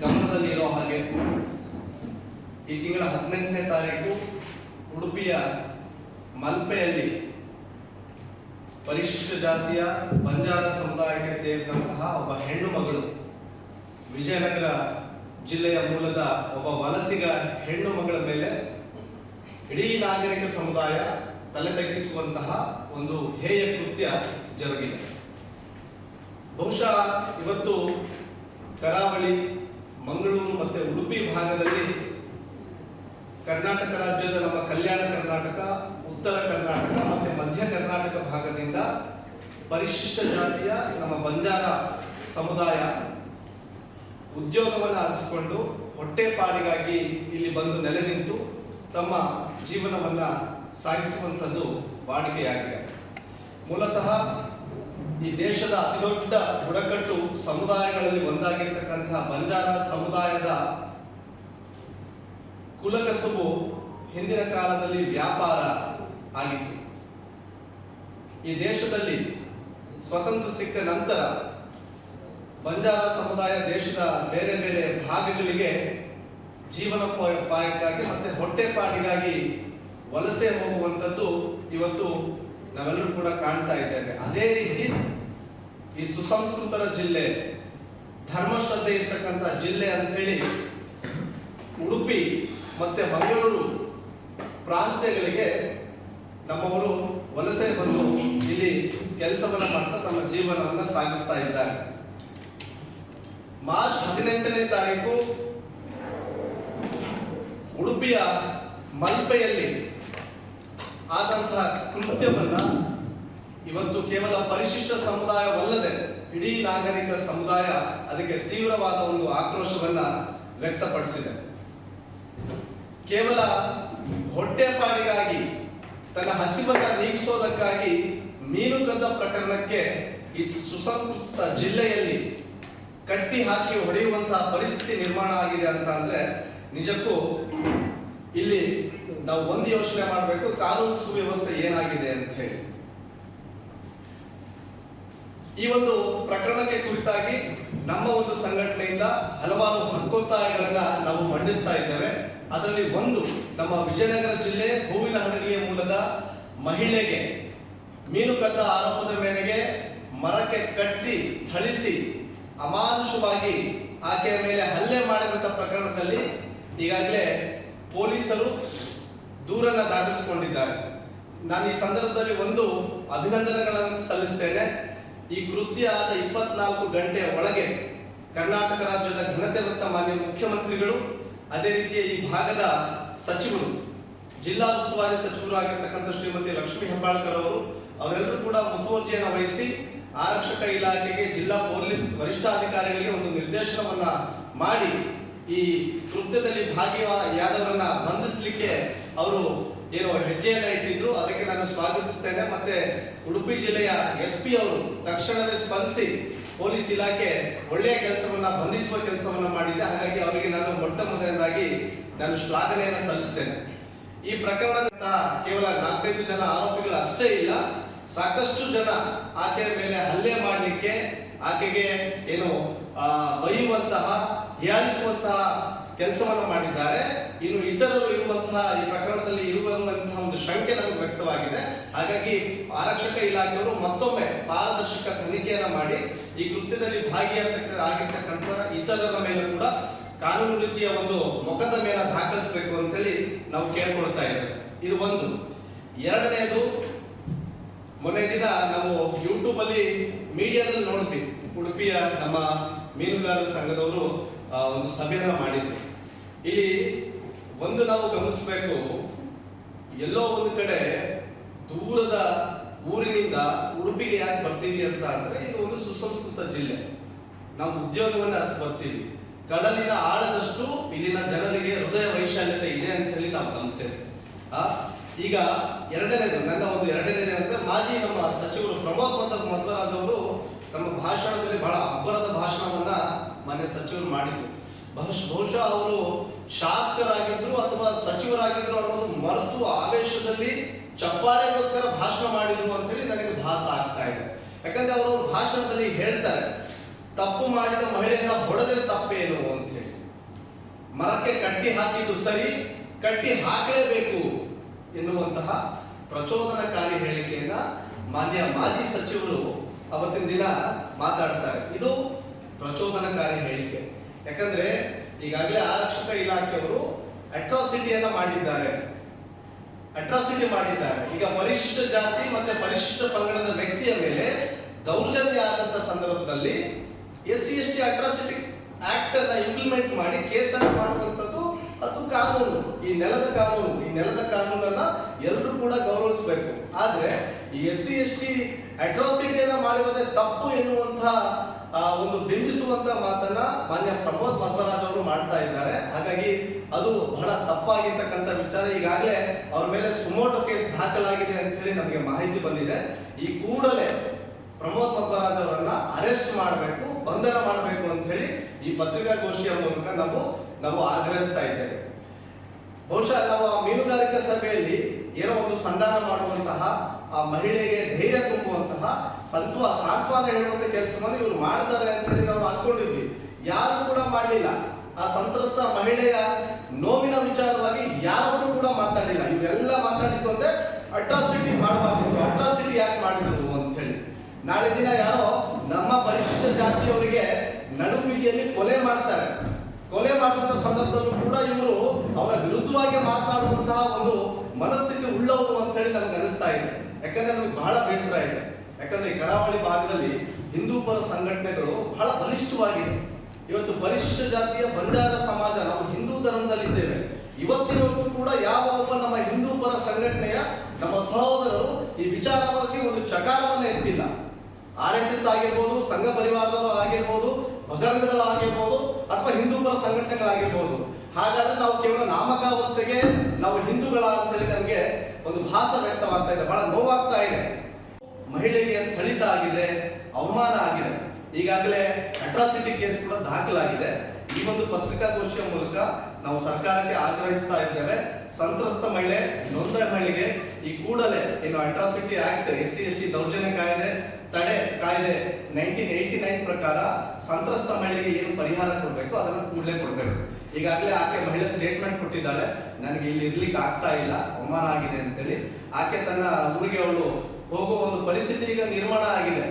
ಗಮನದಲ್ಲಿ ಇರೋ ಹಾಗೆ ಈ ತಿಂಗಳ 18ನೇ ತಾರೀಕು ಉಡುಪಿಯ ಮಲ್ಪೆಯಲ್ಲಿ ಪರಿಶಿಷ್ಟ ಜಾತಿಯ ಬಂಜಾರ ಸಮುದಾಯಕ್ಕೆ ಸೇರಿದಂತಹ ಒಬ್ಬ ಹೆಣ್ಣು ಮಗಳು, ವಿಜಯನಗರ ಜಿಲ್ಲೆಯ ಮೂಲದ ಒಬ್ಬ ವಲಸಿಗ ಹೆಣ್ಣು ಮಗಳ ಮೇಲೆ ಇಡೀ ನಾಗರಿಕ ಸಮುದಾಯ ತಲೆ ತಗ್ಗಿಸುವಂತಹ ಒಂದು ಹೇಯ ಕೃತ್ಯ ಜರುಗಿದೆ. ಬಹುಶಃ ಇವತ್ತು ಕರಾವಳಿ, ಮಂಗಳೂರು ಮತ್ತು ಉಡುಪಿ ಭಾಗದಲ್ಲಿ ಕರ್ನಾಟಕ ರಾಜ್ಯದ ನಮ್ಮ ಕಲ್ಯಾಣ ಕರ್ನಾಟಕ, ಉತ್ತರ ಕರ್ನಾಟಕ ಮತ್ತು ಮಧ್ಯ ಕರ್ನಾಟಕ ಭಾಗದಿಂದ ಪರಿಶಿಷ್ಟ ಜಾತಿಯ ನಮ್ಮ ಬಂಜಾರ ಸಮುದಾಯ ಉದ್ಯೋಗವನ್ನು ಆರಿಸಿಕೊಂಡು ಹೊಟ್ಟೆಪಾಡಿಗಾಗಿ ಇಲ್ಲಿ ಬಂದು ನೆಲೆ ನಿಂತು ತಮ್ಮ ಜೀವನವನ್ನು ಸಾಗಿಸುವಂಥದ್ದು ವಾಡಿಕೆಯಾಗಿದೆ. ಮೂಲತಃ ಈ ದೇಶದ ಅತಿದೊಡ್ಡ ಬುಡಕಟ್ಟು ಸಮುದಾಯಗಳಲ್ಲಿ ಒಂದಾಗಿರ್ತಕ್ಕಂತಹ ಬಂಜಾರ ಸಮುದಾಯದ ಕುಲಕಸುಬು ಹಿಂದಿನ ಕಾಲದಲ್ಲಿ ವ್ಯಾಪಾರ ಆಗಿತ್ತು. ಈ ದೇಶದಲ್ಲಿ ಸ್ವತಂತ್ರ ಸಿಕ್ಕ ನಂತರ ಬಂಜಾರ ಸಮುದಾಯ ದೇಶದ ಬೇರೆ ಬೇರೆ ಭಾಗಗಳಿಗೆ ಜೀವನೋಪಾಯಕ್ಕಾಗಿ ಮತ್ತೆ ಹೊಟ್ಟೆಪಾಡಿಗಾಗಿ ವಲಸೆ ಹೋಗುವಂಥದ್ದು ಇವತ್ತು ನಾವೆಲ್ಲರೂ ಕೂಡ ಕಾಣ್ತಾ ಇದ್ದೇವೆ. ಅದೇ ರೀತಿ ಈ ಸುಸಂಸ್ಕೃತರ ಜಿಲ್ಲೆ, ಧರ್ಮಶ್ರದ್ಧೆ ಇರ್ತಕ್ಕಂಥ ಜಿಲ್ಲೆ ಅಂತ ಹೇಳಿ ಉಡುಪಿ ಮತ್ತೆ ಮಂಗಳೂರು ಪ್ರಾಂತ್ಯಗಳಿಗೆ ನಮ್ಮವರು ವಲಸೆ ಬಂದು ಇಲ್ಲಿ ಕೆಲಸವನ್ನು ಮಾಡ್ತಾ ತಮ್ಮ ಜೀವನವನ್ನು ಸಾಗಿಸ್ತಾ ಇದ್ದಾರೆ. ಮಾರ್ಚ್ 18ನೇ ತಾರೀಕು ಉಡುಪಿಯ ಮಲ್ಪೆಯಲ್ಲಿ ಆದಂತಹ ಕೃತ್ಯವನ್ನ ಇವತ್ತು ಕೇವಲ ಪರಿಶಿಷ್ಟ ಸಮುದಾಯವಲ್ಲದೆ ಇಡೀ ನಾಗರಿಕ ಸಮುದಾಯ ಅದಕ್ಕೆ ತೀವ್ರವಾದ ಒಂದು ಆಕ್ರೋಶವನ್ನ ವ್ಯಕ್ತಪಡಿಸಿದೆ. ಕೇವಲ ಹೊಟ್ಟೆಪಾಡಿಗಾಗಿ, ತನ್ನ ಹಸಿವನ್ನ ನೀಗಿಸೋದಕ್ಕಾಗಿ ಮೀನು ಕದ್ದ ಪ್ರಕರಣಕ್ಕೆ ಈ ಸುಸಂಸ್ಕೃತ ಜಿಲ್ಲೆಯಲ್ಲಿ ಕಟ್ಟಿ ಹಾಕಿ ಹೊಡೆಯುವಂತಹ ಪರಿಸ್ಥಿತಿ ನಿರ್ಮಾಣ ಆಗಿದೆ ಅಂತ ಅಂದ್ರೆ ನಿಜಕ್ಕೂ ಇಲ್ಲಿ ನಾವು ಒಂದು ಯೋಚನೆ ಮಾಡಬೇಕು, ಕಾನೂನು ಸುವ್ಯವಸ್ಥೆ ಏನಾಗಿದೆ ಅಂತ ಹೇಳಿ. ಈ ಒಂದು ಪ್ರಕರಣಕ್ಕೆ ಕುರಿತಾಗಿ ನಮ್ಮ ಒಂದು ಸಂಘಟನೆಯಿಂದ ಹಲವಾರು ಹಕ್ಕೊತ್ತಾಯಗಳನ್ನ ನಾವು ಮಂಡಿಸ್ತಾ ಇದ್ದೇವೆ. ಅದರಲ್ಲಿ ಒಂದು, ನಮ್ಮ ವಿಜಯನಗರ ಜಿಲ್ಲೆ ಹೂವಿನಹಡಗಲಿಯ ಮೂಲದ ಮಹಿಳೆಗೆ ಮೀನು ಕದ್ದ ಆರೋಪದ ಮೇರೆಗೆ ಮರಕ್ಕೆ ಕಟ್ಟಿ ಥಳಿಸಿ ಅಮಾನುಷವಾಗಿ ಆಕೆಯ ಮೇಲೆ ಹಲ್ಲೆ ಮಾಡಿದಂಥ ಪ್ರಕರಣದಲ್ಲಿ ಈಗಾಗಲೇ ಪೊಲೀಸರು ದೂರನ್ನ ದಾಖಲಿಸಿಕೊಂಡಿದ್ದಾರೆ. ನಾನು ಈ ಸಂದರ್ಭದಲ್ಲಿ ಒಂದು ಅಭಿನಂದನೆಗಳನ್ನು ಸಲ್ಲಿಸ್ತೇನೆ. ಈ ಕೃತ್ಯ ಆದ 24 ಗಂಟೆಯ ಒಳಗೆ ಕರ್ನಾಟಕ ರಾಜ್ಯದ ಘನತೆ ಹೊತ್ತ ಮಾನ್ಯ ಮುಖ್ಯಮಂತ್ರಿಗಳು, ಅದೇ ರೀತಿಯ ಈ ಭಾಗದ ಸಚಿವರು, ಜಿಲ್ಲಾ ಉಸ್ತುವಾರಿ ಸಚಿವರು ಆಗಿರ್ತಕ್ಕಂಥ ಶ್ರೀಮತಿ ಲಕ್ಷ್ಮೀ ಹೆಬ್ಬಾಳ್ಕರ್ ಅವರೆಲ್ಲರೂ ಕೂಡ ಮುತುವರ್ಜಿಯನ್ನು ವಹಿಸಿ ಆರಕ್ಷಕ ಇಲಾಖೆಗೆ, ಜಿಲ್ಲಾ ಪೊಲೀಸ್ ವರಿಷ್ಠಾಧಿಕಾರಿಗಳಿಗೆ ಒಂದು ನಿರ್ದೇಶನವನ್ನ ಮಾಡಿ ಈ ಕೃತ್ಯದಲ್ಲಿ ಭಾಗಿಯಾದವರನ್ನ ಬಂಧಿಸಲಿಕ್ಕೆ ಅವರು ಏನು ಹೆಜ್ಜೆಯನ್ನ ಇಟ್ಟಿದ್ರು. ಅದಕ್ಕೆ ನಾನು ಸ್ವಾಗತಿಸ್ತೇನೆ. ಮತ್ತೆ ಉಡುಪಿ ಜಿಲ್ಲೆಯ SP ಅವರು ತಕ್ಷಣವೇ ಸ್ಪಂದಿಸಿ ಪೊಲೀಸ್ ಇಲಾಖೆ ಒಳ್ಳೆಯ ಕೆಲಸವನ್ನ, ಬಂಧಿಸುವ ಕೆಲಸವನ್ನ ಮಾಡಿದೆ. ಹಾಗಾಗಿ ಅವರಿಗೆ ನಾನು ಮೊಟ್ಟ ಮೊದಲನೇದಾಗಿ ನಾನು ಶ್ಲಾಘನೆಯನ್ನು ಸಲ್ಲಿಸ್ತೇನೆ. ಈ ಪ್ರಕರಣದ ಕೇವಲ 4-5 ಜನ ಆರೋಪಿಗಳು ಅಷ್ಟೇ ಇಲ್ಲ, ಸಾಕಷ್ಟು ಜನ ಆಕೆಯ ಮೇಲೆ ಹಲ್ಲೆ ಮಾಡಲಿಕ್ಕೆ, ಆಕೆಗೆ ಏನು ಬೈಯುವಂತಹ, ಹೀಯಾಳಿಸುವಂತಹ ಕೆಲಸವನ್ನು ಮಾಡಿದ್ದಾರೆ. ಇನ್ನು ಇತರರು ಇರುವಂತಹ ಈ ಪ್ರಕರಣದಲ್ಲಿ ಇರುವಂತಹ ಒಂದು ಶಂಕೆ ನಮಗೆ ವ್ಯಕ್ತವಾಗಿದೆ. ಹಾಗಾಗಿ ಆರಕ್ಷಕ ಇಲಾಖೆಯವರು ಮತ್ತೊಮ್ಮೆ ಪಾರದರ್ಶಕ ತನಿಖೆಯನ್ನು ಮಾಡಿ ಈ ಕೃತ್ಯದಲ್ಲಿ ಭಾಗಿಯಾಗಿರ್ತಕ್ಕಂಥ ಇತರರ ಮೇಲೆ ಕೂಡ ಕಾನೂನು ರೀತಿಯ ಒಂದು ಮೊಕದ್ದಮೆಯನ್ನು ದಾಖಲಿಸಬೇಕು ಅಂತೇಳಿ ನಾವು ಕೇಳ್ಕೊಳ್ತಾ ಇದ್ದೇವೆ. ಇದು ಒಂದು. ಎರಡನೆಯದು, ಮೊನ್ನೆ ದಿನ ನಾವು ಯೂಟ್ಯೂಬ್ ಅಲ್ಲಿ ಮೀಡಿಯಾದಲ್ಲಿ ನೋಡ್ತೀವಿ, ಉಡುಪಿಯ ನಮ್ಮ ಮೀನುಗಾರರ ಸಂಘದವರು ಒಂದು ಸಭೆಯನ್ನು ಮಾಡಿದ್ರು. ಇಲ್ಲಿ ಒಂದು ನಾವು ಗಮನಿಸಬೇಕು, ಎಲ್ಲೋ ಒಂದು ಕಡೆ ದೂರದ ಊರಿನಿಂದ ಉಡುಪಿಗೆ ಯಾಕೆ ಬರ್ತೀವಿ ಅಂತ ಅಂದ್ರೆ, ಇದು ಒಂದು ಸುಸಂಸ್ಕೃತ ಜಿಲ್ಲೆ, ನಾವು ಉದ್ಯೋಗವನ್ನು ಅರಸಿ ಬರ್ತೀವಿ. ಕಡಲಿನ ಆಳದಷ್ಟು ಇಲ್ಲಿನ ಜನರಿಗೆ ಹೃದಯ ವೈಶಾಲ್ಯತೆ ಇದೆ ಅಂತ ಹೇಳಿ ನಾವು ನಂಬ್ತೇವೆ. ಈಗ ಎರಡನೇದು, ನನ್ನ ಒಂದು ಎರಡನೇದು ಅಂದ್ರೆ, ಮಾಜಿ ನಮ್ಮ ಸಚಿವರು ಪ್ರಮೋದ್ ಮಧ್ವರಾಜ್ ಅವರು ತಮ್ಮ ಭಾಷಣದಲ್ಲಿ ಬಹಳ ಅಬ್ಬರದ ಭಾಷಣವನ್ನ ಮಾನ್ಯ ಸಚಿವರು ಮಾಡಿದ್ರು. ಬಹುಶಃ ಅವರು ಶಾಸಕರಾಗಿದ್ರು ಅಥವಾ ಸಚಿವರಾಗಿದ್ರು ಅನ್ನೋದು ಮರೆತು ಆವೇಶದಲ್ಲಿ ಚಪ್ಪಾಳೆಗೋಸ್ಕರ ಭಾಷಣ ಮಾಡಿದ್ರು ಅಂತೇಳಿ ನನಗೆ ಭಾಸ ಆಗ್ತಾ ಇದೆ. ಯಾಕಂದ್ರೆ ಅವರು ಭಾಷಣದಲ್ಲಿ ಹೇಳ್ತಾರೆ, ತಪ್ಪು ಮಾಡಿದ ಮಹಿಳೆಯನ್ನ ಹೊಡೆದ್ರೆ ತಪ್ಪೇನು ಅಂತ ಹೇಳಿ, ಮರಕ್ಕೆ ಕಟ್ಟಿ ಹಾಕಿದ್ದು ಸರಿ, ಕಟ್ಟಿ ಹಾಕಲೇಬೇಕು ಎನ್ನುವಂತಹ ಪ್ರಚೋದನಕಾರಿ ಹೇಳಿಕೆಯನ್ನ ಮಾನ್ಯ ಮಾಜಿ ಸಚಿವರು ಅವತ್ತಿನ ದಿನ ಮಾತಾಡ್ತಾರೆ. ಇದು ಪ್ರಚೋದನಕಾರಿ ಹೇಳಿಕೆ. ಯಾಕಂದ್ರೆ ಈಗಾಗಲೇ ಆರಕ್ಷಕ ಇಲಾಖೆಯವರು ಅಟ್ರಾಸಿಟಿಯನ್ನ ಮಾಡಿದ್ದಾರೆ. ಅಟ್ರಾಸಿಟಿ ಮಾಡಿದ್ದಾರೆ. ಈಗ ಪರಿಶಿಷ್ಟ ಜಾತಿ ಮತ್ತೆ ಪರಿಶಿಷ್ಟ ಪಂಗಡದ ವ್ಯಕ್ತಿಯ ಮೇಲೆ ದೌರ್ಜನ್ಯ ಆದಂತ ಸಂದರ್ಭದಲ್ಲಿ SC/ST ಅಟ್ರಾಸಿಟಿ ಆಕ್ಟ್ ಅನ್ನ ಇಂಪ್ಲಿಮೆಂಟ್ ಮಾಡಿ ಕೇಸನ್ನು ಮಾಡುವಂಥದ್ದು ಅದು ಕಾನೂನು. ಈ ನೆಲದ ಕಾನೂನನ್ನ ಎಲ್ಲರೂ ಕೂಡ ಗೌರವಿಸಬೇಕು. ಆದ್ರೆ ಈ SC/ST ಅಟ್ರಾಸಿಟಿಯನ್ನ ಮಾಡಿರೋದೇ ತಪ್ಪು ಎನ್ನುವಂತ ಒಂದು ಬಿಂಬಿಸುವಂತ ಮಾತನ್ನ ಮಾನ್ಯ ಪ್ರಮೋದ್ ಮಧ್ವರಾಜ್ ಅವರು ಮಾಡ್ತಾ ಇದ್ದಾರೆ. ಹಾಗಾಗಿ ಅದು ಬಹಳ ತಪ್ಪಾಗಿರ್ತಕ್ಕಂಥ ವಿಚಾರ. ಈಗಾಗಲೇ ಅವ್ರ ಮೇಲೆ ಸುಮೋಟೋ ಕೇಸ್ ದಾಖಲಾಗಿದೆ ಅಂತ ಹೇಳಿ ನಮಗೆ ಮಾಹಿತಿ ಬಂದಿದೆ. ಈ ಕೂಡಲೇ ಪ್ರಮೋದ್ ಮಧ್ವರಾಜ್ ಅವರನ್ನ ಅರೆಸ್ಟ್ ಮಾಡಬೇಕು, ಬಂಧನ ಮಾಡಬೇಕು ಅಂತ ಹೇಳಿ ಈ ಪತ್ರಿಕಾಗೋಷ್ಠಿಯ ಮೂಲಕ ನಾವು ಆಗ್ರಹಿಸ್ತಾ ಇದ್ದೇವೆ. ಬಹುಶಃ ನಾವು ಆ ಮೀನುಗಾರಿಕಾ ಸಭೆಯಲ್ಲಿ ಏನೋ ಒಂದು ಸಂಧಾನ ಮಾಡುವಂತಹ, ಆ ಮಹಿಳೆಗೆ ಧೈರ್ಯ ತುಂಬುವಂತಹ, ಸಾಂತ್ವನ ಹೇಳುವಂತ ಕೆಲಸವನ್ನು ಇವರು ಮಾಡ್ತಾರೆ ಅಂತ ಹೇಳಿ ನಾವು ಅನ್ಕೊಂಡಿದ್ವಿ. ಯಾರು ಕೂಡ ಮಾಡಲಿಲ್ಲ. ಆ ಸಂತ್ರಸ್ತ ಮಹಿಳೆಯ ನೋವಿನ ವಿಚಾರವಾಗಿ ಯಾರೊಬ್ಬರು ಕೂಡ ಮಾತಾಡಿಲ್ಲ. ಇವರೆಲ್ಲ ಮಾತಾಡಿದ್ದು ಅಂದ್ರೆ ಅಟ್ರಾಸಿಟಿ ಮಾಡಬಾರ್ದು, ಅಟ್ರಾಸಿಟಿ ಯಾಕೆ ಮಾಡಿದ್ರು ಅಂತ ಹೇಳಿ. ನಾಳೆ ದಿನ ಯಾರೋ ನಮ್ಮ ಪರಿಶಿಷ್ಟ ಜಾತಿಯವರಿಗೆ ನಡುಬೀದಿಯಲ್ಲಿ ಕೊಲೆ ಮಾಡ್ತಾರೆ. ಕೊಲೆ ಮಾಡುವಂತ ಸಂದರ್ಭದಲ್ಲೂ ಕೂಡ ಇವರು ಅವರ ವಿರುದ್ಧವಾಗಿ ಮಾತನಾಡುವಂತಹ ಒಂದು ಮನಸ್ಥಿತಿ ಉಳ್ಳವರು ಅಂತ ಹೇಳಿ ನಮ್ಗೆ ಅನಿಸ್ತಾ ಇದೆ. ಯಾಕಂದ್ರೆ ನಮ್ಗೆ ಬಹಳ ಬೇಸರ ಇದೆ. ಯಾಕಂದ್ರೆ ಈ ಕರಾವಳಿ ಭಾಗದಲ್ಲಿ ಹಿಂದೂ ಪರ ಸಂಘಟನೆಗಳು ಬಹಳ ಬಲಿಷ್ಠವಾಗಿದೆ. ಇವತ್ತು ಪರಿಶಿಷ್ಟ ಜಾತಿಯ ಬಂಜಾರ ಸಮಾಜ, ನಾವು ಹಿಂದೂ ಧರ್ಮದಲ್ಲಿದ್ದೇವೆ. ಇವತ್ತಿನವರೆಗೂ ಕೂಡ ಯಾವ ಒಬ್ಬ ನಮ್ಮ ಹಿಂದೂ ಪರ ಸಂಘಟನೆಯ ನಮ್ಮ ಸಹೋದರರು ಈ ವಿಚಾರವಾಗಿ ಒಂದು ಚಕಾರವನ್ನು ಎತ್ತಿಲ್ಲ. RSS ಆಗಿರ್ಬೋದು, ಸಂಘ ಪರಿವಾರದವರು ಆಗಿರ್ಬೋದು, ಭಜರಂಗದಳು ಆಗಿರ್ಬೋದು, ಅಥವಾ ಹಿಂದೂ ಪರ ಸಂಘಟನೆಗಳಾಗಿರ್ಬೋದು. ಹಾಗಾದ್ರೆ ನಾವು ಕೇವಲ ನಾಮಕಾವಸ್ಥೆಗೆ ನಾವು ಹಿಂದೂಗಳ ಅಂತೇಳಿ ನಮಗೆ ಒಂದು ಭಾಸ ವ್ಯಕ್ತವಾಗ್ತಾ ಇದೆ, ಬಹಳ ನೋವಾಗ್ತಾ ಇದೆ. ಮಹಿಳೆಗೆ ಥಳಿತ ಆಗಿದೆ, ಅವಮಾನ ಆಗಿದೆ. ಈಗಾಗಲೇ ಅಟ್ರಾಸಿಟಿ ಕೇಸ್ ಕೂಡ ದಾಖಲಾಗಿದೆ. ಈ ಒಂದು ಪತ್ರಿಕಾಗೋಷ್ಠಿಯ ಮೂಲಕ ನಾವು ಸರ್ಕಾರಕ್ಕೆ ಆಗ್ರಹಿಸ್ತಾ ಇದ್ದೇವೆ. ಸಂತ್ರಸ್ತ ಮಹಿಳೆ, ನೊಂದ ಮಹಿಳೆಗೆ ಈ ಕೂಡಲೇ ಏನು ಅಟ್ರಾಸಿಟಿ ಆಕ್ಟ್, SC/ST ದೌರ್ಜನ್ಯ ತಡೆ ಕಾಯ್ದೆ 1989 ಪ್ರಕಾರ ಸಂತ್ರಸ್ತ ಮಹಿಳೆಗೆ ಏನು ಪರಿಹಾರ ಕೊಡಬೇಕು ಅದನ್ನು ಕೂಡಲೇ ಕೊಡಬೇಕು. ಈಗಾಗಲೇ ಆಕೆ ಮಹಿಳೆ ಸ್ಟೇಟ್ಮೆಂಟ್ ಕೊಟ್ಟಿದ್ದಾಳೆ, ನನಗೆ ಇಲ್ಲಿ ಇರ್ಲಿಕ್ಕೆ ಆಗ್ತಾ ಇಲ್ಲ, ಅವಮಾನ ಆಗಿದೆ ಅಂತೇಳಿ. ಆಕೆ ತನ್ನ ಊರಿಗೆ ಅವಳು ಹೋಗುವ ಒಂದು ಪರಿಸ್ಥಿತಿ ಈಗ ನಿರ್ಮಾಣ ಆಗಿದೆ.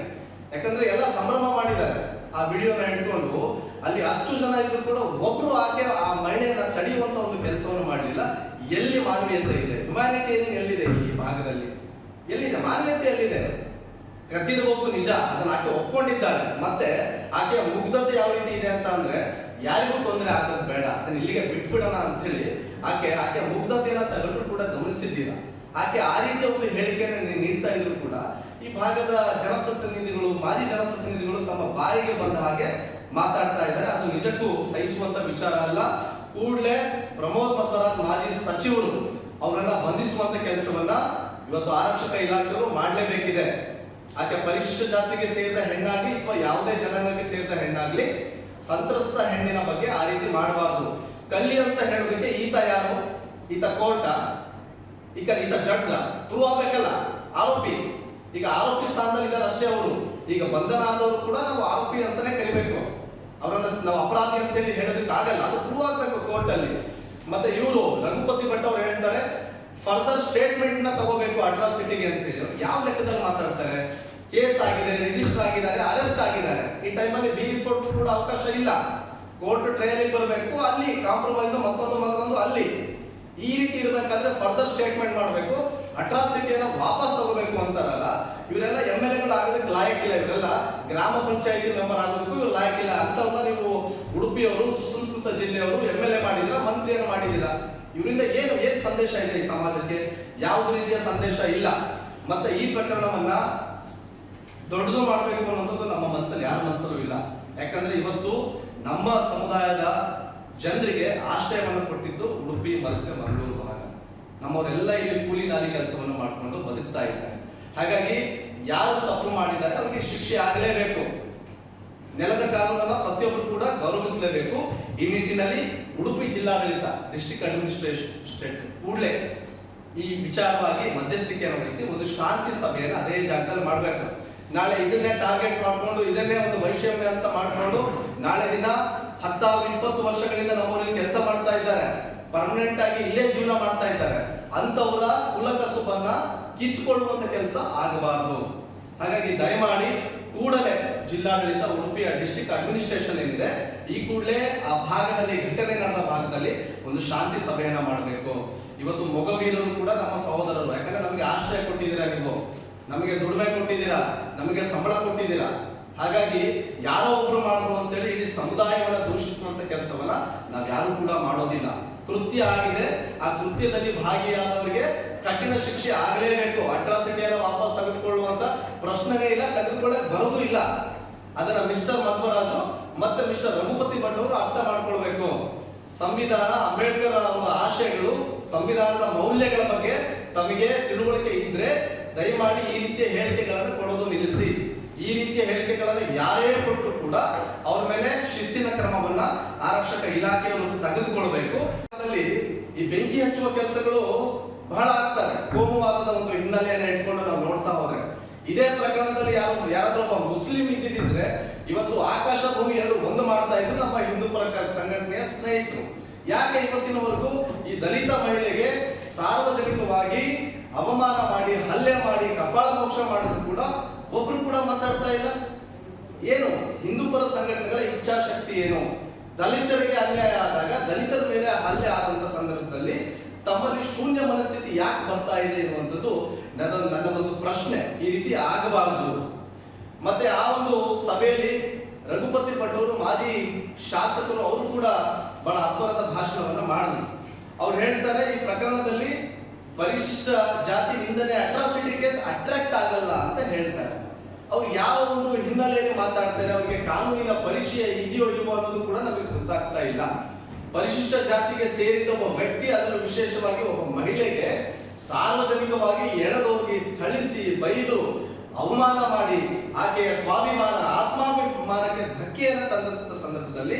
ಯಾಕಂದ್ರೆ ಎಲ್ಲ ಸಂಭ್ರಮ ಮಾಡಿದ್ದಾರೆ. ಆ ವಿಡಿಯೋನ ಇಟ್ಕೊಂಡು ಅಲ್ಲಿ ಅಷ್ಟು ಜನ ಇದ್ರು ಕೂಡ ಒಬ್ರು ಆಕೆ ಆ ಮಹಿಳೆಯನ್ನ ತಡೆಯುವಂತ ಒಂದು ಕೆಲಸವನ್ನು ಮಾಡಲಿಲ್ಲ. ಎಲ್ಲಿ ಮಾನವೀಯತೆ ಇದೆ? ಹ್ಯುಮ್ಯಾನಿಟೇರಿಯನ್ ಎಲ್ಲಿದೆ? ಈ ಭಾಗದಲ್ಲಿ ಎಲ್ಲಿದೆ ಮಾನವೀಯತೆ? ಎಲ್ಲಿದೆ? ಕದ್ದಿರಬಹುದು ನಿಜ, ಅದನ್ನ ಆಕೆ ಒಪ್ಕೊಂಡಿದ್ದಾಳೆ. ಮತ್ತೆ ಆಕೆಯ ಮುಗ್ಧತೆ ಯಾವ ರೀತಿ ಇದೆ ಅಂತ ಅಂದ್ರೆ ಯಾರಿಗೂ ತೊಂದರೆ ಆಗೋದು ಬೇಡ, ಅದನ್ನ ಇಲ್ಲಿಗೆ ಬಿಟ್ಬಿಡೋಣ ಅಂತ ಹೇಳಿ ಆಕೆಯ ಮುಗ್ಧತೆಯನ್ನ ತಗೊಂಡ್ರು ಕೂಡ ಗಮನಿಸಿದ್ದೀರಾ. ಆಕೆ ಆ ರೀತಿಯ ಒಂದು ಹೇಳಿಕೆಯನ್ನು ನೀಡ್ತಾ ಇದ್ರು ಕೂಡ ಈ ಭಾಗದ ಜನಪ್ರತಿನಿಧಿಗಳು, ಮಾಜಿ ಜನಪ್ರತಿನಿಧಿಗಳು ತಮ್ಮ ಬಾಯಿಗೆ ಬಂದ ಹಾಗೆ ಮಾತಾಡ್ತಾ ಇದ್ದಾರೆ. ಅದು ನಿಜಕ್ಕೂ ಸಹಿಸುವಂತ ವಿಚಾರ ಅಲ್ಲ. ಕೂಡಲೇ ಪ್ರಮೋದ್ ಮಧ್ವರಾಜ್ ಮಾಜಿ ಸಚಿವರು ಅವರನ್ನ ಬಂಧಿಸುವಂತ ಕೆಲಸವನ್ನ ಇವತ್ತು ಆರಕ್ಷಕ ಇಲಾಖೆಯವರು ಮಾಡಲೇಬೇಕಿದೆ. ಆಕೆ ಪರಿಶಿಷ್ಟ ಜಾತಿಗೆ ಸೇರಿದ ಹೆಣ್ಣಾಗ್ಲಿ ಅಥವಾ ಯಾವುದೇ ಜನಾಂಗಕ್ಕೆ ಸೇರಿದ ಹೆಣ್ಣಾಗ್ಲಿ, ಸಂತ್ರಸ್ತ ಹೆಣ್ಣಿನ ಬಗ್ಗೆ ಆ ರೀತಿ ಮಾಡಬಾರ್ದು. ಕಳ್ಳಿ ಅಂತ ಹೇಳೋದಕ್ಕೆ ಈತ ಯಾರು? ಈತ ಕೋರ್ಟ? ಈತ ಜಡ್ಜ? ಪ್ರೂವ್ ಆಗ್ಬೇಕಲ್ಲ ಆರೋಪಿ. ಈಗ ಆರೋಪಿ ಸ್ಥಾನದಲ್ಲಿ ಇದ್ದಾರೆ ಅಷ್ಟೇ ಅವರು. ಈಗ ಬಂಧನ ಆದವರು ಕೂಡ ನಾವು ಆರೋಪಿ ಅಂತಾನೆ ಕರಿಬೇಕು. ಅವರನ್ನ ನಾವು ಅಪರಾಧಿ ಅಂತೇಳಿ ಹೇಳೋದಕ್ಕೆ ಆಗಲ್ಲ, ಅದು ಪ್ರೂವ್ ಆಗ್ಬೇಕು ಕೋರ್ಟ್ ಅಲ್ಲಿ. ಮತ್ತೆ ಇವರು ರಘುಪತಿ ಭಟ್ ಅವರು ಹೇಳ್ತಾರೆ ಫರ್ದರ್ ಸ್ಟೇಟ್ಮೆಂಟ್ ನ ತಗೋಬೇಕು ಅಟ್ರಾಸಿಟಿಗೆ ಅಂತ ಹೇಳಿ. ಯಾವ ಲೆಕ್ಕದಲ್ಲಿ ಮಾತಾಡ್ತಾರೆ? ಕೇಸ್ ಆಗಿದೆ, ರಿಜಿಸ್ಟರ್ ಆಗಿದ್ದಾರೆ, ಅರೆಸ್ಟ್ ಆಗಿದ್ದಾರೆ. ಈ ಟೈಮಲ್ಲಿ ಬಿ ರಿಪೋರ್ಟ್ ಕೂಡ ಅವಕಾಶ ಇಲ್ಲ. ಕೋರ್ಟ್ ಟ್ರಯಲಿಗೆ ಬರಬೇಕು, ಅಲ್ಲಿ ಕಾಂಪ್ರಮೈಸ್ ಮತ್ತೊಂದು ಅಲ್ಲಿ. ಈ ರೀತಿ ಇರಬೇಕಾದ್ರೆ ಫರ್ದರ್ ಸ್ಟೇಟ್ಮೆಂಟ್ ಮಾಡಬೇಕು, ಅಟ್ರಾಸಿಟಿಯನ್ನ ವಾಪಸ್ ತಗೋಬೇಕು ಅಂತಾರಲ್ಲ. ಇವರೆಲ್ಲ MLA ಆಗೋದಕ್ಕೆ ಲಾಯಕ್ಕಿಲ್ಲ. ಇವರೆಲ್ಲ ಗ್ರಾಮ ಪಂಚಾಯತಿ ಮೆಂಬರ್ ಆಗೋದಕ್ಕೂ ಇವ್ರು ಲಾಯಕ್ಕಿಲ್ಲ. ಅಂತವ್ರನ್ನ ನೀವು ಉಡುಪಿಯವರು, ಸುಸಂಸ್ಕೃತ ಜಿಲ್ಲೆಯವರು MLA ಮಾಡಿದಿರಾ, ಮಂತ್ರಿಯನ್ನು ಮಾಡಿದಿರಾ? ಇವರಿಂದ ಏನು ಸಂದೇಶ ಇದೆ ಈ ಸಮಾಜಕ್ಕೆ? ಯಾವುದೇ ರೀತಿಯ ಸಂದೇಶ ಇಲ್ಲ. ಮತ್ತೆ ಈ ಪ್ರಕರಣವನ್ನ ದೊಡ್ಡದು ಮಾಡಬೇಕು ಅನ್ನೋದು ನಮ್ಮ ಮನಸ್ಸಲ್ಲಿ, ಯಾರ ಮನಸ್ಸಲ್ಲೂ ಇಲ್ಲ. ಯಾಕಂದ್ರೆ ಇವತ್ತು ನಮ್ಮ ಸಮುದಾಯದ ಜನರಿಗೆ ಆಶ್ರಯವನ್ನು ಕೊಟ್ಟಿದ್ದು ಉಡುಪಿ ಮತ್ತು ಮಂಗಳೂರು ಭಾಗ. ನಮ್ಮವರೆಲ್ಲ ಇಲ್ಲಿ ಕೂಲಿ ನಾಲಿ ಕೆಲಸವನ್ನು ಮಾಡಿಕೊಂಡು ಬದುಕ್ತಾ ಇದ್ದಾರೆ. ಹಾಗಾಗಿ ಯಾರು ತಪ್ಪು ಮಾಡಿದ್ದಾರೆ ಅವರಿಗೆ ಶಿಕ್ಷೆ ಆಗಲೇಬೇಕು. ನೆಲದ ಕಾನೂನನ್ನ ಪ್ರತಿಯೊಬ್ಬರು ಕೂಡ ಗೌರವಿಸಲೇಬೇಕು. ಈ ನಿಟ್ಟಿನಲ್ಲಿ ಉಡುಪಿ ಜಿಲ್ಲಾಡಳಿತ, ಡಿಸ್ಟ್ರಿಕ್ಟ್ ಅಡ್ಮಿನಿಸ್ಟ್ರೇಷನ್ ಕೂಡಲೇ ಈ ವಿಚಾರವಾಗಿ ಮಧ್ಯಸ್ಥಿಕೆಯನ್ನು ವಹಿಸಿ ಒಂದು ಶಾಂತಿ ಸಭೆಯನ್ನು ಅದೇ ಜಾಗದಲ್ಲಿ ಮಾಡಬೇಕು. ನಾಳೆ ಇದನ್ನೇ ಟಾರ್ಗೆಟ್ ಮಾಡಿಕೊಂಡು, ಇದನ್ನೇ ಒಂದು ವೈಷಮ್ಯ ಅಂತ ಮಾಡಿಕೊಂಡು ನಾಳೆ ದಿನ 10-20 ವರ್ಷಗಳಿಂದ ನಮ್ಮೂರಲ್ಲಿ ಕೆಲಸ ಮಾಡ್ತಾ ಇದ್ದಾರೆ, ಪರ್ಮನೆಂಟ್ ಆಗಿ ಇಲ್ಲೇ ಜೀವನ ಮಾಡ್ತಾ ಇದ್ದಾರೆ, ಅಂತವರ ಕುಲಕಸುಬನ್ನ ಕಿತ್ಕೊಳ್ಳುವಂತ ಕೆಲಸ ಆಗಬಾರದು. ಹಾಗಾಗಿ ದಯಮಾಡಿ ಕೂಡಲೇ ಜಿಲ್ಲಾಡಳಿತ, ಉಡುಪಿಯ ಡಿಸ್ಟ್ರಿಕ್ಟ್ ಅಡ್ಮಿನಿಸ್ಟ್ರೇಷನ್ ಏನಿದೆ, ಈ ಕೂಡಲೇ ಆ ಭಾಗದಲ್ಲಿ ಘಟನೆ ನಡೆದ ಭಾಗದಲ್ಲಿ ಒಂದು ಶಾಂತಿ ಸಭೆಯನ್ನ ಮಾಡಬೇಕು. ಇವತ್ತು ಮೊಗವೀರರು ಕೂಡ ನಮ್ಮ ಸಹೋದರರು. ಯಾಕಂದ್ರೆ ನಮಗೆ ಆಶ್ರಯ ಕೊಟ್ಟಿದ್ದೀರಾ, ನೀವು ನಮಗೆ ದುಡಿಮೆ ಕೊಟ್ಟಿದ್ದೀರಾ, ನಮಗೆ ಸಂಬಳ ಕೊಟ್ಟಿದ್ದೀರಾ. ಹಾಗಾಗಿ ಯಾರೋ ಒಬ್ರು ಮಾಡಿದ್ರು ಅಂತೇಳಿ ಇಡೀ ಸಮುದಾಯವನ್ನ ದೂಷಿಸುವಂತ ಕೆಲಸವನ್ನ ನಾವ್ ಯಾರು ಕೂಡ ಮಾಡೋದಿಲ್ಲ. ಕೃತ್ಯ ಆಗಿದೆ, ಆ ಕೃತ್ಯದಲ್ಲಿ ಭಾಗಿಯಾದವರಿಗೆ ಕಠಿಣ ಶಿಕ್ಷೆ ಆಗಲೇಬೇಕು. ಅಟ್ರಾಸಿಟಿಯನ್ನು ವಾಪಸ್ ತೆಗೆದುಕೊಳ್ಳುವಂತ ಪ್ರಶ್ನೆನೇ ಇಲ್ಲ, ತೆಗೆದುಕೊಳ್ಳಕ್ ಬರೋದು ಇಲ್ಲ. ಅದನ್ನ ಮಿಸ್ಟರ್ ಮಧ್ವರಾಜು ಮತ್ತೆ ಮಿಸ್ಟರ್ ರಘುಪತಿ ಭಟ್ ಅವರು ಅರ್ಥ ಮಾಡ್ಕೊಳ್ಬೇಕು. ಸಂವಿಧಾನ, ಅಂಬೇಡ್ಕರ್ ಅವರ ಆಶಯಗಳು, ಸಂವಿಧಾನದ ಮೌಲ್ಯಗಳ ಬಗ್ಗೆ ತಮಗೆ ತಿಳುವಳಿಕೆ ಇದ್ರೆ ದಯಮಾಡಿ ಈ ರೀತಿಯ ಹೇಳಿಕೆಗಳನ್ನು ಕೊಡೋದು ನಿಲ್ಲಿಸಿ. ಈ ರೀತಿಯ ಹೇಳಿಕೆಗಳನ್ನು ಯಾರೇ ಕೊಟ್ಟರು ಕೂಡ ಅವ್ರ ಮೇಲೆ ಶಿಸ್ತಿನ ಕ್ರಮವನ್ನ ಆರಕ್ಷಕ ಇಲಾಖೆಯವರು ತೆಗೆದುಕೊಳ್ಬೇಕು. ಈ ಬೆಂಕಿ ಹಚ್ಚುವ ಕೆಲಸಗಳು ಬಹಳ ಆಗ್ತವೆ. ಕೋಮುವಾದದ ಒಂದು ಹಿನ್ನೆಲೆಯನ್ನು ಇಟ್ಕೊಂಡು ನಾವು ನೋಡ್ತಾ ಹೋದ್ರೆ, ಇದೇ ಪ್ರಕರಣದಲ್ಲಿ ಯಾರಾದ್ರೂ ಒಬ್ಬ ಮುಸ್ಲಿಂ ಇದ್ದಿದ್ರೆ ಇವತ್ತು ಆಕಾಶ ಭೂಮಿ ಎರಡು ಒಂದು ಮಾಡ್ತಾ ಇದ್ರು ನಮ್ಮ ಹಿಂದೂ ಪರ ಸಂಘಟನೆಯ ಸ್ನೇಹಿತರು. ಯಾಕೆ ಇವತ್ತಿನವರೆಗೂ ಈ ದಲಿತ ಮಹಿಳೆಗೆ ಸಾರ್ವಜನಿಕವಾಗಿ ಅವಮಾನ ಮಾಡಿ, ಹಲ್ಲೆ ಮಾಡಿ, ಕಪಾಳ ಮೋಕ್ಷ ಮಾಡಿದ್ರು ಕೂಡ ಒಬ್ರು ಕೂಡ ಮಾತಾಡ್ತಾ ಇಲ್ಲ? ಏನು ಹಿಂದೂ ಪರ ಸಂಘಟನೆಗಳ ಇಚ್ಛಾಶಕ್ತಿ ಏನು? ದಲಿತರಿಗೆ ಅನ್ಯಾಯ ಆದಾಗ, ದಲಿತರ ಮೇಲೆ ಹಲ್ಲೆ ಆದಂತ ಸಂದರ್ಭದಲ್ಲಿ ತಮ್ಮಲ್ಲಿ ಶೂನ್ಯ ಮನಸ್ಥಿತಿ ಯಾಕೆ ಬರ್ತಾ ಇದೆ ಎನ್ನುವಂಥದ್ದು ನನ್ನದೊಂದು ಪ್ರಶ್ನೆ. ಈ ರೀತಿ ಆಗಬಾರದು. ಮತ್ತೆ ಆ ಒಂದು ಸಭೆಯಲ್ಲಿ ರಘುಪತಿ ಭಟ್ ಅವರು ಮಾಜಿ ಶಾಸಕರು, ಅವರು ಕೂಡ ಬಹಳ ಅದ್ಭುತವಾದ ಭಾಷಣವನ್ನ ಮಾಡಿದ್ರು. ಅವ್ರು ಹೇಳ್ತಾರೆ, ಈ ಪ್ರಕರಣದಲ್ಲಿ ಪರಿಶಿಷ್ಟ ಜಾತಿ ನಿಂದನೆ ಅಟ್ರಾಸಿಟಿ ಕೇಸ್ ಅಟ್ರಾಕ್ಟ್ ಆಗಲ್ಲ ಅಂತ ಹೇಳ್ತಾರೆ. ಅವ್ರು ಯಾವ ಒಂದು ಹಿನ್ನೆಲೆಯಲ್ಲಿ ಮಾತಾಡ್ತಾರೆ, ಅವ್ರಿಗೆ ಕಾನೂನಿನ ಪರಿಚಯ ಇದೆಯೋ ಇಲ್ವೋ ಅನ್ನೋದು ಕೂಡ ನಮಗೆ ಗೊತ್ತಾಗ್ತಾ ಇಲ್ಲ. ಪರಿಶಿಷ್ಟ ಜಾತಿಗೆ ಸೇರಿದ ಒಬ್ಬ ವ್ಯಕ್ತಿ, ಅದರಲ್ಲೂ ವಿಶೇಷವಾಗಿ ಒಬ್ಬ ಮಹಿಳೆಗೆ ಸಾರ್ವಜನಿಕವಾಗಿ ಎಳೆದೋಗಿ ಥಳಿಸಿ ಬೈದು ಅವಮಾನ ಮಾಡಿ ಆಕೆಯ ಸ್ವಾಭಿಮಾನ, ಆತ್ಮಾಭಿಮಾನಕ್ಕೆ ಧಕ್ಕೆಯನ್ನು ತಂದಂತ ಸಂದರ್ಭದಲ್ಲಿ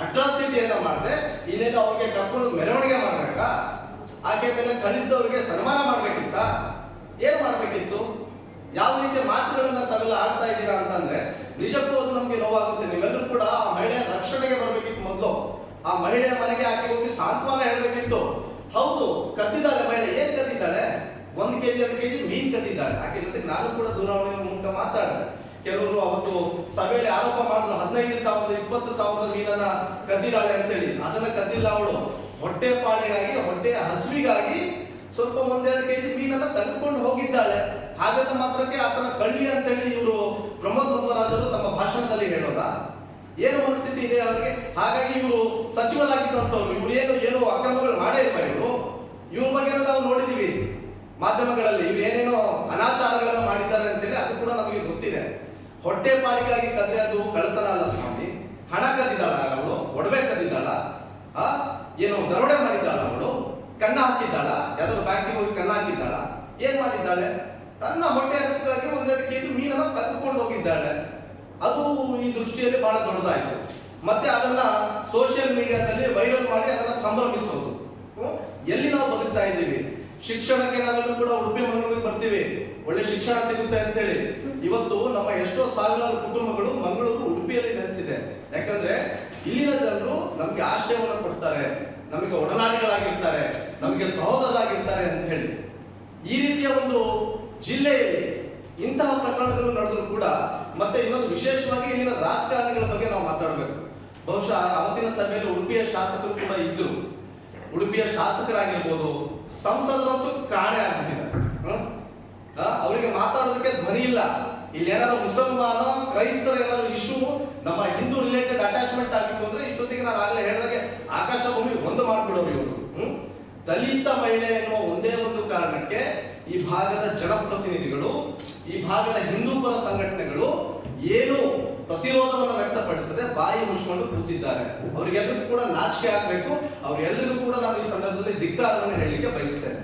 ಅಟ್ರಾಸಿಟಿಯನ್ನ ಮಾಡದೆ ಇನ್ನೇನು ಅವ್ರಿಗೆ ಕರ್ಕೊಂಡು ಮೆರವಣಿಗೆ ಮಾಡ್ಬೇಕಾ? ಆಕೆ ಮೇಲೆ ಥಳಿಸಿದವರಿಗೆ ಸನ್ಮಾನ ಮಾಡ್ಬೇಕಿತ್ತ? ಏನ್ ಮಾಡ್ಬೇಕಿತ್ತು? ಯಾವ ರೀತಿಯ ಮಾತುಗಳನ್ನ ತಾವೆಲ್ಲ ಆಡ್ತಾ ಇದ್ದೀರಾ ಅಂತಂದ್ರೆ ನಿಜಕ್ಕೂ ಅದು ನಮ್ಗೆ ನೋವಾಗುತ್ತೆ. ನೀವೆಲ್ಲರೂ ಕೂಡ ಆ ಮಹಿಳೆಯ ರಕ್ಷಣೆಗೆ ಬರ್ಬೇಕಿತ್ತು. ಮೊದಲು ಆ ಮಹಿಳೆಯ ಮನೆಗೆ ಆಕೆ ಹೋಗಿ ಸಾಂತ್ವನ ಹೇಳ್ಬೇಕಿತ್ತು. ಹೌದು, ಕದ್ದಿದ್ದಾಳೆ ಮಹಿಳೆ. ಏನ್ ಕದ್ದಿದ್ದಾಳೆ? 1 kg 2 kg ಮೀನ್ ಕದ್ದಿದ್ದಾಳೆ. ಆಕೆ ಜೊತೆಗೆ ನಾನು ಕೂಡ ದೂರವಾಣಿ ಮೂಲಕ ಮಾತಾಡಿದೆ. ಕೆಲವರು ಅವತ್ತು ಸಭೆಯಲ್ಲಿ ಆರೋಪ ಮಾಡಿದ್ರು, 15,000 20,000 ಮೀನನ್ನ ಕದ್ದಿದ್ದಾಳೆ ಅಂತೇಳಿ. ಅದನ್ನ ಕದ್ದಿಲ್ಲ ಅವಳು. ಹೊಟ್ಟೆ ಪಾಡಿಗಾಗಿ, ಹೊಟ್ಟೆಯ ಹಸುವಿಗಾಗಿ ಸ್ವಲ್ಪ 1-2 kg ಮೀನನ್ನ ತೆಗೆದುಕೊಂಡು ಹೋಗಿದ್ದಾಳೆ. ಹಾಗಂತ ಮಾತ್ರಕ್ಕೆ ಆತನ ಕಳ್ಳಿ ಅಂತೇಳಿ ಇವರು ಪ್ರಮೋದ್ ಮಧ್ವರಾಜರು ತಮ್ಮ ಭಾಷಣದಲ್ಲಿ ಹೇಳೋದಾ? ಏನು ಮನಸ್ಥಿತಿ ಇದೆ ಅವರಿಗೆ? ಹಾಗಾಗಿ ಇವರು ಸಚಿವರಾಗಿದ್ದಂಥವ್ರು, ಇವ್ರು ಏನು ಅಕ್ರಮಗಳು ಮಾಡೇ ಇಲ್ವಾ? ಇವ್ರ ಬಗ್ಗೆ ನಾವು ನೋಡಿದೀವಿ ಮಾಧ್ಯಮಗಳಲ್ಲಿ. ಇವ್ರು ಏನೇನೋ ಅನಾಚಾರಗಳನ್ನು ಮಾಡಿದ್ದಾರೆ ಅಂತೇಳಿ ಅದು ಕೂಡ ನಮಗೆ ಗೊತ್ತಿದೆ. ಹೊಟ್ಟೆ ಪಾಡಿಗಾಗಿ ಕದ್ರೆ ಅದು ಕಳ್ಳತನ ಅಲ್ಲ ಸ್ವಾಮಿ. ಹಣ ಕದ್ದಿದ್ದಾಳ ಅವಳು? ಒಡವೆ ಕದ್ದಿದ್ದಾಳ? ಏನು ದರೋಡೆ ಮಾಡಿದ್ದಾಳ ಅವಳು? ಕನ್ನ ಹಾಕಿದ್ದಾಳ? ಯಾವ್ದಾದ್ರು ಬ್ಯಾಂಕಿಗೆ ಹೋಗಿ ಕನ್ನ ಹಾಕಿದ್ದಾಳ? ಏನ್ ಮಾಡಿದ್ದಾಳೆ? ತನ್ನ ಹೊಟ್ಟೆ ಹಸಿಗಾಗಿ 1-2 kg ಮೀನನ್ನ ತೆಗೆದುಕೊಂಡು ಹೋಗಿದ್ದಾಳೆ. ಅದು ಈ ದೃಷ್ಟಿಯಲ್ಲಿ ಬಹಳ ದೊಡ್ಡದಾಯ್ತು. ಮತ್ತೆ ಅದನ್ನ ಸೋಷಿಯಲ್ ಮೀಡಿಯಾದಲ್ಲಿ ವೈರಲ್ ಮಾಡಿ ಅದನ್ನ ಸಂಭ್ರಮಿಸೋದು. ಎಲ್ಲಿ ನಾವು ಬದುಕ್ತಾ ಇದ್ದೀವಿ? ಶಿಕ್ಷಣಕ್ಕೆ ನಾವೆಲ್ಲರೂ ಕೂಡ ಉಡುಪಿ ಮಂಗಳೂರಿಗೆ ಬರ್ತೀವಿ, ಒಳ್ಳೆ ಶಿಕ್ಷಣ ಸಿಗುತ್ತೆ ಅಂತ ಹೇಳಿ. ಇವತ್ತು ನಮ್ಮ ಎಷ್ಟೋ ಸಾವಿರಾರು ಕುಟುಂಬಗಳು ಮಂಗಳೂರು, ಉಡುಪಿಯಲ್ಲಿ ನೆಲೆಸಿದೆ. ಯಾಕಂದ್ರೆ ಇಲ್ಲಿನ ಜನರು ನಮ್ಗೆ ಆಶ್ರಯವನ್ನು ಕೊಡ್ತಾರೆ, ನಮಗೆ ಒಡನಾಡಿಗಳಾಗಿರ್ತಾರೆ, ನಮಗೆ ಸಹೋದರರಾಗಿರ್ತಾರೆ ಅಂತ ಹೇಳಿ. ಈ ರೀತಿಯ ಒಂದು ಜಿಲ್ಲೆಯಲ್ಲಿ ಇಂತಹ ಪ್ರಕರಣಗಳು ನಡೆದ್ರು ಕೂಡ, ಮತ್ತೆ ಇನ್ನೊಂದು ವಿಶೇಷವಾಗಿ ಇಲ್ಲಿನ ರಾಜಕಾರಣಿಗಳ ಬಗ್ಗೆ ನಾವು ಮಾತಾಡಬೇಕು. ಬಹುಶಃ ಅವತ್ತಿನ ಸಭೆಯಲ್ಲಿ ಉಡುಪಿಯ ಶಾಸಕರು ಕೂಡ ಇದ್ರು. ಉಡುಪಿಯ ಶಾಸಕರಾಗಿರ್ಬೋದು, ಸಂಸದರಂತೂ ಕಾಣೆ ಆಗ್ಬಿಟ್ಟಿದ್ದಾರೆ. ಅವರಿಗೆ ಮಾತಾಡೋದಕ್ಕೆ ಧ್ವನಿ ಇಲ್ಲ. ಇಲ್ಲಿ ಏನಾದ್ರು ಮುಸಲ್ಮಾನ, ಕ್ರೈಸ್ತರ ಏನಾದ್ರು ಇಶ್ಯೂ ನಮ್ಮ ಹಿಂದೂ ರಿಲೇಟೆಡ್ ಅಟ್ಯಾಚ್ಮೆಂಟ್ ಆಗಿತ್ತು ಅಂದ್ರೆ ಇಷ್ಟೊತ್ತಿಗೆ ನಾನು ಆಗಲೇ ಹೇಳಿದಾಗೆ ಆಕಾಶ ಭೂಮಿ ಒಂದು ಮಾಡ್ಬಿಡೋರು ಇವರು. ದಲಿತ ಮಹಿಳೆ ಎನ್ನುವ ಒಂದೇ ಒಂದು ಕಾರಣಕ್ಕೆ ಈ ಭಾಗದ ಜನಪ್ರತಿನಿಧಿಗಳು, ಈ ಭಾಗದ ಹಿಂದೂ ಪರ ಸಂಘಟನೆಗಳು ಏನು ಪ್ರತಿರೋಧವನ್ನು ವ್ಯಕ್ತಪಡಿಸದೆ ಬಾಯಿ ಮುಚ್ಚಿಕೊಂಡು ಕೂತಿದ್ದಾರೆ. ಅವರಿಗೆಲ್ಲರಿಗೂ ಕೂಡ ನಾಚಿಕೆ ಆಗ್ಬೇಕು. ಅವರೆಲ್ಲರಿಗೂ ಕೂಡ ನಾನು ಈ ಸಂದರ್ಭದಲ್ಲಿ ಧಿಕ್ಕಾರವನ್ನು ಹೇಳಲಿಕ್ಕೆ ಬಯಸ್ತೇನೆ.